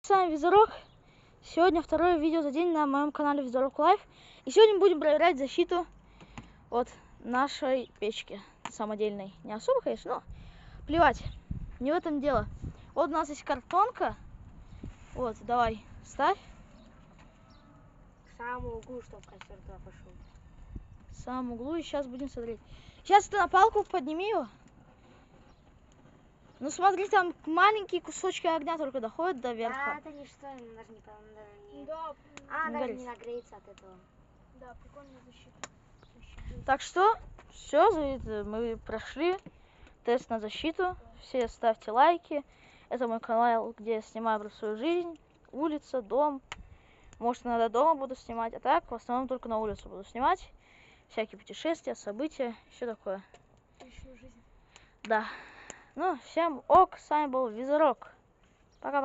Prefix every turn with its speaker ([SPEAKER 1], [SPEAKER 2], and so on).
[SPEAKER 1] С вами Визорок. Сегодня второе видео за день на моем канале Визорок Лайф. И сегодня будем проверять защиту от нашей печки самодельной. Не особо, конечно, но плевать, не в этом дело. Вот у нас есть картонка. Вот, давай, ставь.
[SPEAKER 2] К самому углу, чтобы костер туда пошел.
[SPEAKER 1] В самом углу, и сейчас будем смотреть. Сейчас ты на палку подними его. Ну смотри, там маленькие кусочки огня только доходят до верха.
[SPEAKER 2] Да, это ничто, даже не...
[SPEAKER 3] Да,
[SPEAKER 2] даже не нагреется от этого.
[SPEAKER 3] да, прикольная защита.
[SPEAKER 1] Так что, все, мы прошли тест на защиту. Все ставьте лайки. Это мой канал, где я снимаю про свою жизнь, улица, дом. Может, иногда дома буду снимать, а так в основном только на улицу буду снимать. Всякие путешествия, события, все такое.
[SPEAKER 3] Личную жизнь.
[SPEAKER 1] Да. Ну, всем ок, с вами был Визорок. Пока-пока.